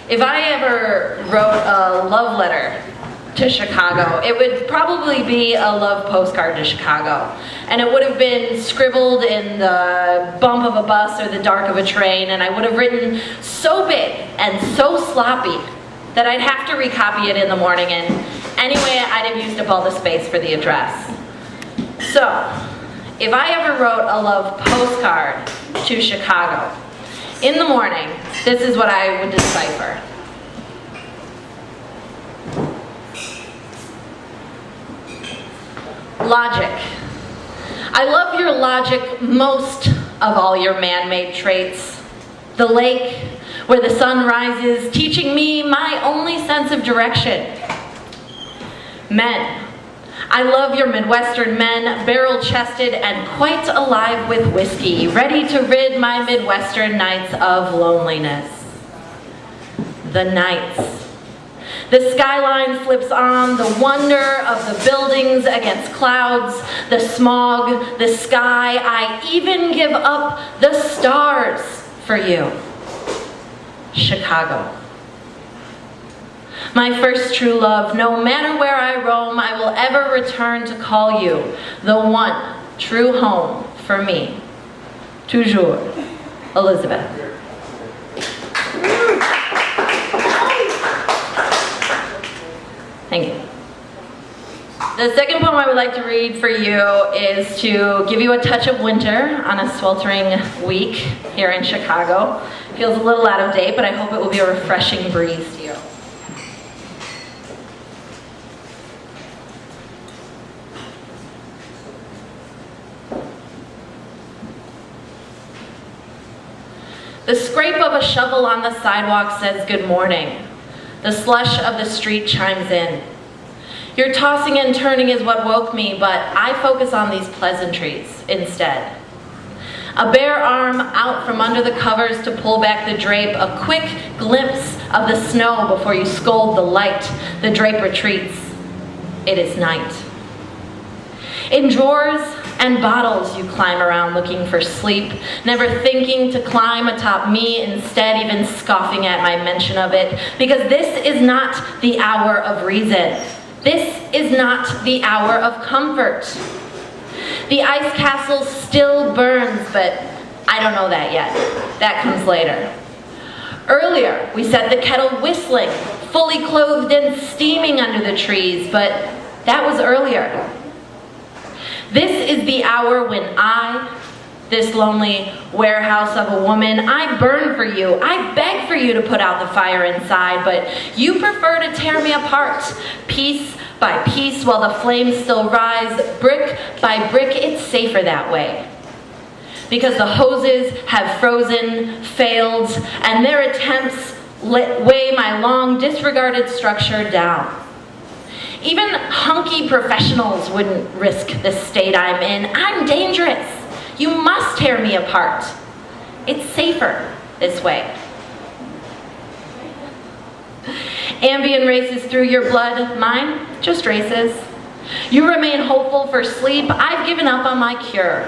If I ever wrote a love letter to Chicago, it would probably be a love postcard to Chicago. And it would have been scribbled in the bump of a bus or the dark of a train, and I would have written so big and so sloppy that I'd have to recopy it in the morning, and anyway, I'd have used up all the space for the address. So, if I ever wrote a love postcard to Chicago, in the morning, this is what I would decipher. Logic. I love your logic most of all your man-made traits. The lake where the sun rises, teaching me my only sense of direction. Men. I love your Midwestern men, barrel-chested and quite alive with whiskey, ready to rid my Midwestern nights of loneliness. The nights. The skyline flips on, the wonder of the buildings against clouds, the smog, the sky. I even give up the stars for you. Chicago. My first true love, no matter where I roam, I will ever return to call you the one true home for me. Toujours, Elizabeth. Thank you. The second poem I would like to read for you is to give you a touch of winter on a sweltering week here in Chicago. Feels a little out of date, but I hope it will be a refreshing breeze to you. The scrape of a shovel on the sidewalk says good morning. The slush of the street chimes in. Your tossing and turning is what woke me, but I focus on these pleasantries instead. A bare arm out from under the covers to pull back the drape, a quick glimpse of the snow before you scold the light. The drape retreats. It is night. In drawers and bottles you climb around looking for sleep, never thinking to climb atop me, instead even scoffing at my mention of it, because this is not the hour of reason. This is not the hour of comfort. The ice castle still burns, but I don't know that yet. That comes later. Earlier, we set the kettle whistling, fully clothed and steaming under the trees, but that was earlier. This is the hour when I, this lonely warehouse of a woman, I burn for you. I beg for you to put out the fire inside, but you prefer to tear me apart, piece by piece, while the flames still rise, brick by brick. It's safer that way. Because the hoses have frozen, failed, and their attempts weigh my long disregarded structure down. Even hunky professionals wouldn't risk the state I'm in. I'm dangerous. You must tear me apart. It's safer this way. Ambien races through your blood, mine just races. You remain hopeful for sleep. I've given up on my cure.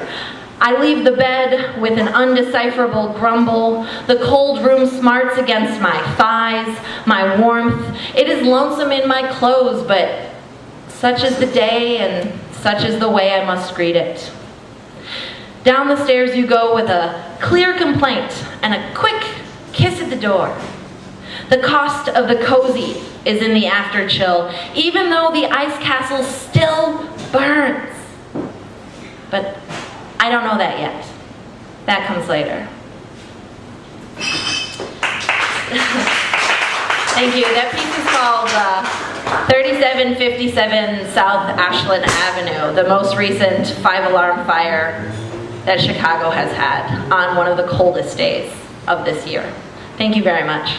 I leave the bed with an undecipherable grumble. The cold room smarts against my thighs, my warmth. It is lonesome in my clothes, but such is the day and such is the way I must greet it. Down the stairs you go with a clear complaint and a quick kiss at the door. The cost of the cozy is in the after chill, even though the ice castle still burns. But I don't know that yet. That comes later. Thank you. That piece is called 3757 South Ashland Avenue, the most recent 5-alarm fire that Chicago has had on one of the coldest days of this year. Thank you very much.